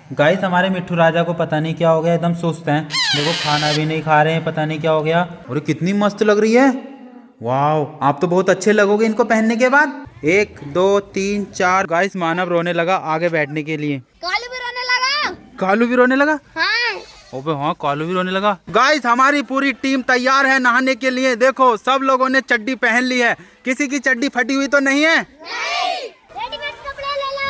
Guys हमारे मिट्ठू राजा को पता नहीं क्या हो गया, एकदम सुस्त हैं। देखो खाना भी नहीं खा रहे हैं, पता नहीं क्या हो गया। और कितनी मस्त लग रही है। वाह, आप तो बहुत अच्छे लगोगे इनको पहनने के बाद। 1 2 3 4। गाइस मानव रोने लगा आगे बैठने के लिए। कालू भी रोने लगा। कालू भी रोने लगा। हाँ। ओबे हाँ, कालू भी रोने लगा। गाइस हमारी पूरी टीम तैयार है नहाने के लिए। देखो सब लोगों ने चड्डी पहन ली है। किसी की चड्डी फटी हुई तो नहीं है? नहीं। रेडीमेड कपड़े ले लो।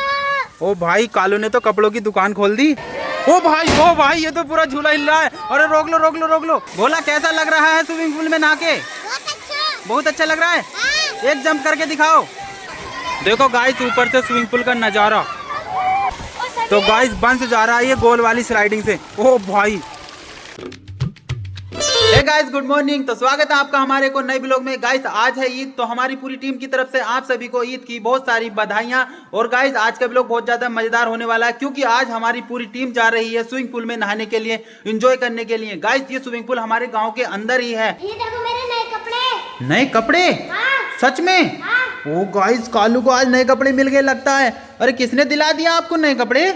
ओ भाई, कालू ने तो कपड़ों की दुकान खोल दी। ओ भाई ये तो पूरा झूला हिल रहा है। अरे रोक लो रोक लो रोक लो। भोला कैसा लग रहा है स्विमिंग पूल में नहा के? बहुत अच्छा लग रहा है। हाँ। एक जंप करके दिखाओ। देखो गाइस ऊपर से स्विमिंग पूल का नजारा। तो गाइस बंस जा रहा है ये गोल वाली स्लाइडिंग से। ओ भाई, हे गाइस गुड मॉर्निंग। तो स्वागत है आपका हमारे को नए ब्लॉग में। गाइस आज है ईद, तो हमारी पूरी टीम की तरफ से आप सभी को ईद की बहुत सारी बधाइयां। और गाइस आज का ब्लॉग बहुत ज्यादा मजेदार होने वाला है, क्योंकि आज हमारी पूरी टीम जा रही है स्विमिंग पूल में नहाने के लिए, एंजॉय करने के लिए। गाइस ये स्विमिंग पूल हमारे गाँव के अंदर ही है। ये देखो मेरे नए कपड़े। नए कपड़े? हाँ। सच में? हाँ। ओ गाइस कालू को आज नए कपड़े मिल गए लगता है। अरे किसने दिला दिया आपको नए कपड़े?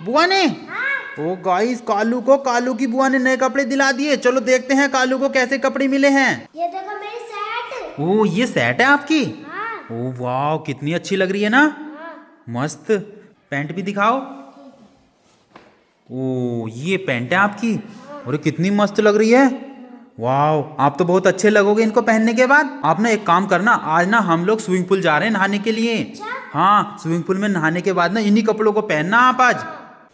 बुआ ने? हाँ। ओ गाइस कालू की बुआ ने नए कपड़े दिला दिए। चलो देखते हैं कालू को कैसे कपड़े मिले हैं। ये देखो मेरी शर्ट। ओ ये सेट है आपकी? हाँ। ओ वाह, कितनी अच्छी लग रही है ना। हाँ। मस्त। पैंट भी दिखाओ। ओ ये पैंट है आपकी। अरे कितनी मस्त लग रही है। वाह, आप तो बहुत अच्छे लगोगे इनको पहनने के बाद। आप ना एक काम करना, आज ना हम लोग स्विमिंग पूल जा रहे हैं नहाने के लिए। हाँ, स्विमिंग पूल में नहाने के बाद ना इन्हीं कपड़ों को पहनना आप आज।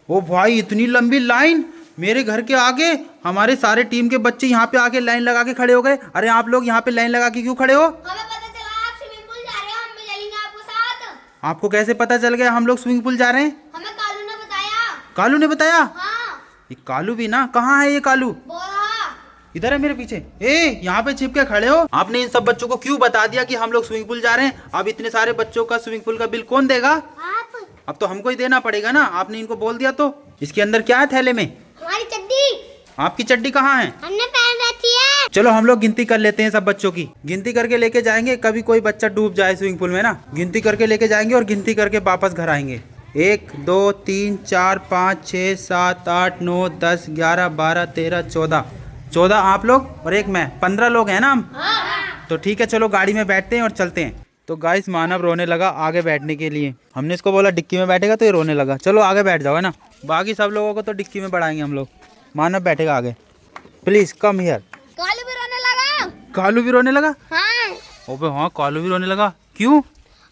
ओ भाई इतनी लंबी लाइन मेरे घर के आगे। हमारे सारे टीम के बच्चे यहाँ पे आके लाइन लगा के खड़े हो गए। अरे आप लोग यहाँ पे लाइन लगा के क्यों खड़े हो? हमें पता चला आप स्विमिंग पूल जा रहे हो, हम भी चलेंगे आपको साथ। आपको कैसे पता चल गया हम लोग स्विमिंग पूल जा रहे हैं? हमें कालू ने बताया। कालू ने बताया? हाँ। ये कालू भी ना, कहाँ है ये कालू? बोला। इधर है मेरे पीछे। ए यहाँ पे छिप के खड़े हो। आपने इन सब बच्चों को क्यों बता दिया कि हम लोग स्विमिंग पूल जा रहे हैं? अब इतने सारे बच्चों का स्विमिंग पूल का बिल कौन देगा? आप। अब तो हमको ही देना पड़ेगा ना। आपने इनको बोल दिया तो। इसके अंदर क्या है थैले में? हमारी चड्डी। आपकी चड्डी कहाँ है? हमने पहन रखी है। चलो हम लोग गिनती कर लेते हैं सब बच्चों की। गिनती करके लेके जाएंगे, कभी कोई बच्चा डूब जाए स्विमिंग पूल में ना। गिनती करके लेके जाएंगे और गिनती करके वापस घर आएंगे। 1 2 3 4 5 6 7 8 9 10 11 12 13 14। 14 आप लोग और एक मैं, 15 लोग हैं ना हम। हाँ। तो ठीक है, चलो गाड़ी में बैठते हैं और चलते हैं। तो गाइस मानव रोने लगा आगे बैठने के लिए। हमने इसको बोला डिक्की में बैठेगा तो ये रोने लगा। चलो आगे बैठ जाओ, है ना। बाकी सब लोगों को तो डिक्की में बढ़ाएंगे हम लोग। मानव बैठेगा आगे। Please come here. कालू भी रोने लगा। कालू भी रोने लगा? हाँ। ओबे हाँ, कालू भी रोने लगा। क्यों?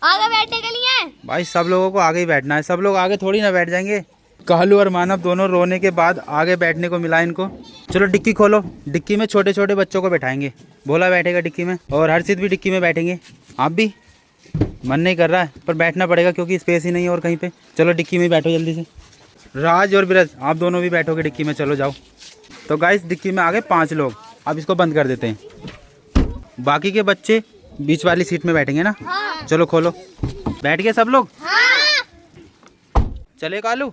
आगे बैठने के लिए। भाई सब लोगों को आगे ही बैठना है, सब लोग आगे थोड़ी ना बैठ जाएंगे। कालू और मानव दोनों रोने के बाद आगे बैठने को मिला इनको। चलो डिक्की खोलो। डिक्की में छोटे छोटे बच्चों को बैठाएंगे। भोला बैठेगा डिक्की में और हर्षित भी डिक्की में बैठेंगे। आप भी? मन नहीं कर रहा है पर बैठना पड़ेगा क्योंकि स्पेस ही नहीं है और कहीं पे। चलो डिक्की में बैठो जल्दी से। राज और बिरज आप दोनों भी बैठोगे डिक्की में। चलो जाओ। तो गाइस डिक्की में आ गए 5 लोग। अब इसको बंद कर देते हैं। बाकी के बच्चे बीच वाली सीट में बैठेंगे ना। हाँ। चलो खोलो। बैठ गए सब लोग? हाँ। चले कालू?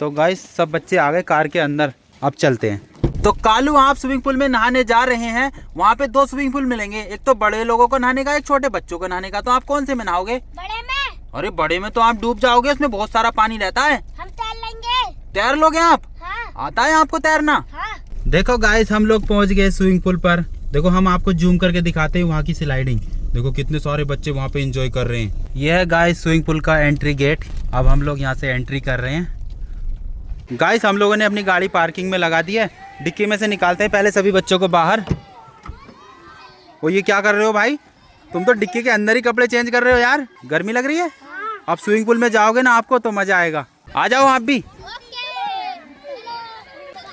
तो गाइस सब बच्चे आ गए कार के अंदर। अब चलते हैं। तो कालू आप स्विमिंग पूल में नहाने जा रहे हैं। वहाँ पे 2 स्विमिंग पूल मिलेंगे, एक तो बड़े लोगों को नहाने का, एक छोटे बच्चों को नहाने का। तो आप कौन से में नहाओगे? बड़े में। अरे बड़े में तो आप डूब जाओगे, उसमें बहुत सारा पानी रहता है। हम तैर लेंगे। तैर लोगे आप? हाँ। आता है आपको तैरना? हाँ। देखो गाइस हम लोग पहुँच गए स्विमिंग पूल पर। देखो हम आपको जूम करके दिखाते हैं वहाँ की स्लाइडिंग। देखो कितने सारे बच्चे वहाँ पे एंजॉय कर रहे हैं। यह है गाइस स्विमिंग पूल का एंट्री गेट। अब हम लोग यहाँ से एंट्री कर रहे हैं। गाइस हम लोगों ने अपनी गाड़ी पार्किंग में लगा दी है। डिक्की में से निकालते हैं पहले सभी बच्चों को बाहर। वो ये क्या कर रहे हो भाई? तुम तो डिक्की के अंदर ही कपड़े चेंज कर रहे हो यार। गर्मी लग रही है? अब स्विमिंग पूल में जाओगे ना आपको तो मजा आएगा। आ जाओ आप भी।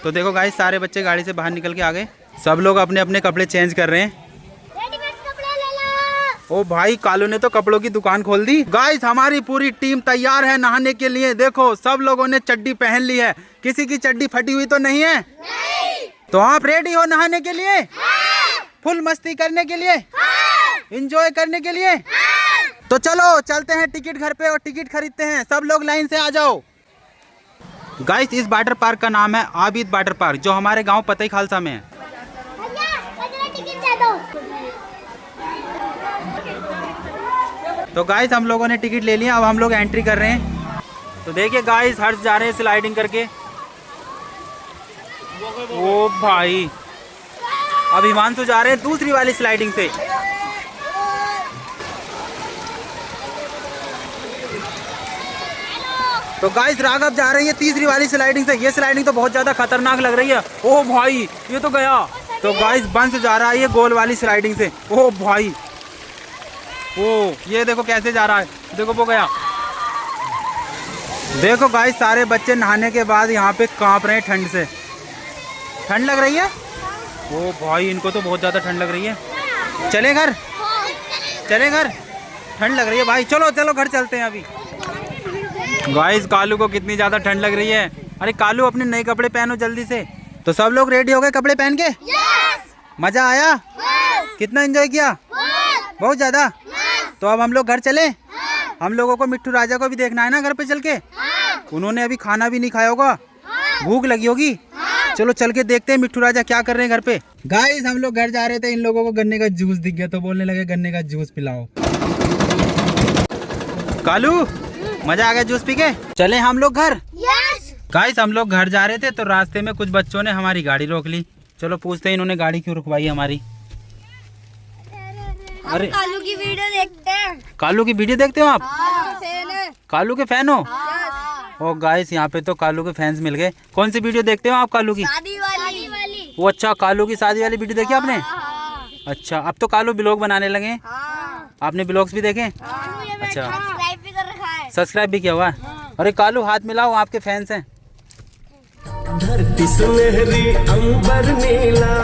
तो देखो गाइस सारे बच्चे गाड़ी से बाहर निकल के आ गए। सब लोग अपने अपने कपड़े चेंज कर रहे हैं। रेडीमेड कपड़े ले लो। ओ भाई कालू ने तो कपड़ों की दुकान खोल दी। गाइस हमारी पूरी टीम तैयार है नहाने के लिए। देखो सब लोगों ने चड्डी पहन ली है। किसी की चड्डी फटी हुई तो नहीं है? नहीं। तो आप रेडी हो नहाने के लिए? हाँ। फुल मस्ती करने के लिए? हाँ। एंजॉय करने के लिए? हाँ। तो चलो चलते हैं टिकट घर पे और टिकट खरीदते हैं। सब लोग लाइन से आ जाओ। गाइस इस वाटर पार्क का नाम है आबिद वाटर पार्क, जो हमारे गांव पतई खालसा में है। भैया टिकट दे दो। तो गाइस हम लोगों ने टिकट ले लिया। अब हम लोग एंट्री कर रहे हैं। तो देखिए गाइस हर्ष जा रहे हैं स्लाइडिंग करके। ओ भाई अब हिमांशु जा रहे हैं दूसरी वाली स्लाइडिंग से। तो गाइस राघव जा रही है तीसरी वाली स्लाइडिंग से। ये स्लाइडिंग तो बहुत ज्यादा खतरनाक लग रही है। ओ भाई ये तो गया। तो गाइस बंश जा रहा है ये गोल वाली स्लाइडिंग से। ओ भाई ओ ये देखो कैसे जा रहा है, देखो वो गया। देखो गाइस सारे बच्चे नहाने के बाद यहाँ पे कांप रहे हैं ठंड से। ठंड लग रही है। ओ भाई इनको तो बहुत ज़्यादा ठंड लग रही है। चले घर, चले घर, ठंड लग रही है भाई। चलो चलो घर चलते हैं अभी। गाइस कालू को कितनी ज़्यादा ठंड लग रही है। अरे कालू अपने नए कपड़े पहनो जल्दी से। तो सब लोग रेडी हो गए कपड़े पहन के? मज़ा आया? कितना एंजॉय किया? बहुत ज़्यादा। तो अब हम लोग घर चले। हम लोगों को मिट्टू राजा को भी देखना है ना घर पे चल के। उन्होंने अभी खाना भी नहीं खाया होगा, भूख लगी होगी। चलो चल के देखते हैं मिट्टू राजा क्या कर रहे हैं घर पे। गाइस हम लोग घर जा रहे थे, इन लोगों को गन्ने का जूस दिख गया तो बोलने लगे गन्ने का जूस पिलाओ। कालू मजा आ गया जूस पी के? चले हम लोग घर। गाइस हम लोग घर जा रहे थे तो रास्ते में कुछ बच्चों ने हमारी गाड़ी रोक ली। चलो पूछते हैं इन्होंने गाड़ी क्यों रुकवाई हमारी। अरे कालू की वीडियो देखते हैं। कालू की वीडियो देखते हो आप? कालू के फैन हो? ओ गाइस यहाँ पे तो कालू के फैंस मिल गए। कौन सी वीडियो देखते हो आप कालू की? शादी वाली। वो अच्छा कालू की शादी वाली वीडियो देखी आपने? अच्छा अब तो कालू ब्लॉग बनाने लगे। आपने ब्लॉग्स भी देखे? अच्छा सब्सक्राइब भी कर रखा है। सब्सक्राइब भी किया हुआ। अरे कालू हाथ मिलाओ, आपके फैंस हैं। धरती सुनहरी अंबर नीला।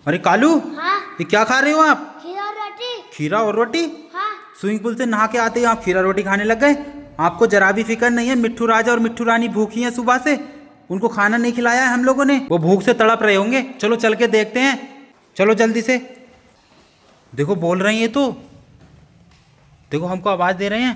अरे कालू हाँ? ये क्या खा रहे हो आप? खीरा और रोटी। खीरा और रोटी? हाँ। स्विमिंग पूल से नहा के आते ही आप खीरा रोटी खाने लग गए। आपको जरा भी फिक्र नहीं है मिट्टू राजा और मिट्टू रानी भूखी हैं सुबह से, उनको खाना नहीं खिलाया है हम लोगों ने, वो भूख से तड़प रहे होंगे। चलो चल के देखते हैं, चलो जल्दी से। देखो बोल रही हैं तो, देखो हमको आवाज़ दे रहे हैं।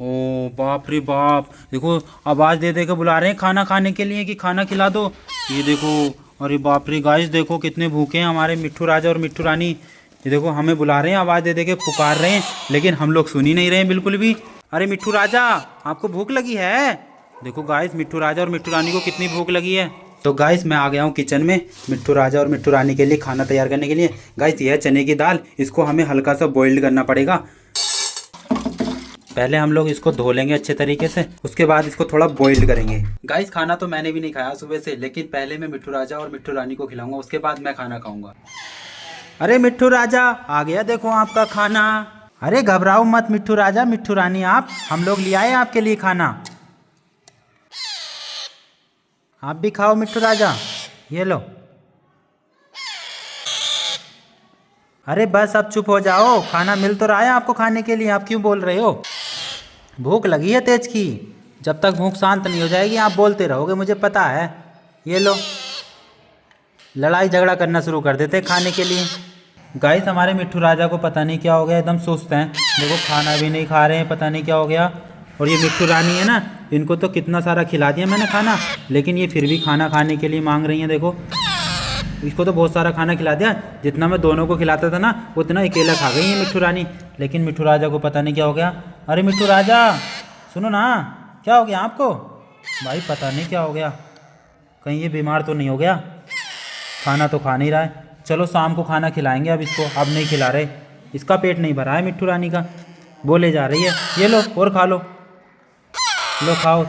ओ बाप रे बाप, देखो आवाज़ दे दे के बुला रहे हैं खाना खाने के लिए कि खाना खिला दो। ये देखो, अरे बाप रे गाइस देखो कितने भूखे हैं हमारे मिट्टू राजा और मिट्टू रानी। ये देखो हमें बुला रहे हैं, आवाज़ दे दे के पुकार रहे हैं, लेकिन हम लोग सुन ही नहीं रहे हैं बिल्कुल भी। अरे मिट्टू राजा आपको भूख लगी है? देखो गाइस मिट्टू राजा और मिट्टू रानी को कितनी भूख लगी है। तो गाइस मैं आ गया हूँ किचन में मिट्टू राजा और मिट्टू रानी के लिए खाना तैयार करने के लिए। गाइस ये है चने की दाल, इसको हमें हल्का सा बॉइल्ड करना पड़ेगा। पहले हम लोग इसको धो लेंगे अच्छे तरीके से, उसके बाद इसको थोड़ा बॉइल्ड करेंगे। गाइस खाना तो मैंने भी नहीं खाया सुबह से, लेकिन पहले मैं मिट्टू राजा और मिट्टू रानी को खिलाऊंगा, उसके बाद मैं खाना खाऊंगा। अरे मिट्टू राजा आ गया देखो आपका खाना। अरे घबराओ मत मिट्टू राजा मिट्टू रानी, आप हम लोग ले आए आपके लिए खाना, आप भी खाओ मिट्टू राजा, ये लो। अरे बस अब चुप हो जाओ, खाना मिल तो रहा है आपको खाने के लिए, आप क्यों बोल रहे हो? भूख लगी है तेज की, जब तक भूख शांत नहीं हो जाएगी आप बोलते रहोगे, मुझे पता है। ये लो, लड़ाई झगड़ा करना शुरू कर देते खाने के लिए। गाइस हमारे मिट्टू राजा को पता नहीं क्या हो गया, एकदम सुस्त हैं, देखो खाना भी नहीं खा रहे हैं, पता नहीं क्या हो गया। और ये मिट्टू रानी है ना, इनको तो कितना सारा खिला दिया मैंने खाना, लेकिन ये फिर भी खाना खाने के लिए मांग रही हैं। देखो इसको तो बहुत सारा खाना खिला दिया, जितना मैं दोनों को खिलाता था ना उतना अकेला खा गई है मिट्टू रानी, लेकिन मिट्टू राजा को पता नहीं क्या हो गया। अरे मिट्टू राजा सुनो ना, क्या हो गया आपको? भाई पता नहीं क्या हो गया, कहीं ये बीमार तो नहीं हो गया? खाना तो खा नहीं रहा है। चलो शाम को खाना खिलाएंगे अब इसको, अब नहीं खिला रहे, इसका पेट नहीं भरा है मिट्टू रानी का, बोले जा रही है। ये लो और खा लो, लो खाओ,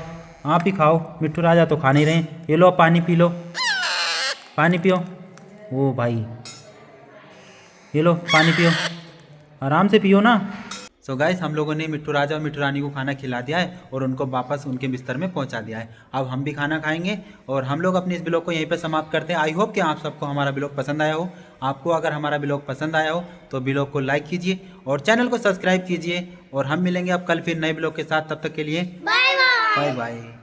आप ही खाओ, मिट्टू राजा तो खा नहीं रहे। ये लो पानी पी लो, पानी पियो। ओ भाई ये लो पानी पियो, आराम से पियो ना। सो गाइस हम लोगों ने मिट्टू राजा और मिट्टू रानी को खाना खिला दिया है और उनको वापस उनके बिस्तर में पहुंचा दिया है। अब हम भी खाना खाएंगे और हम लोग अपने इस ब्लॉग को यहीं पे समाप्त करते हैं। आई होप कि आप सबको हमारा ब्लॉग पसंद आया हो। आपको अगर हमारा ब्लॉग पसंद आया हो तो ब्लॉग को लाइक कीजिए और चैनल को सब्सक्राइब कीजिए, और हम मिलेंगे अब कल फिर नए ब्लॉग के साथ। तब तक के लिए बाय बाय। Bye bye.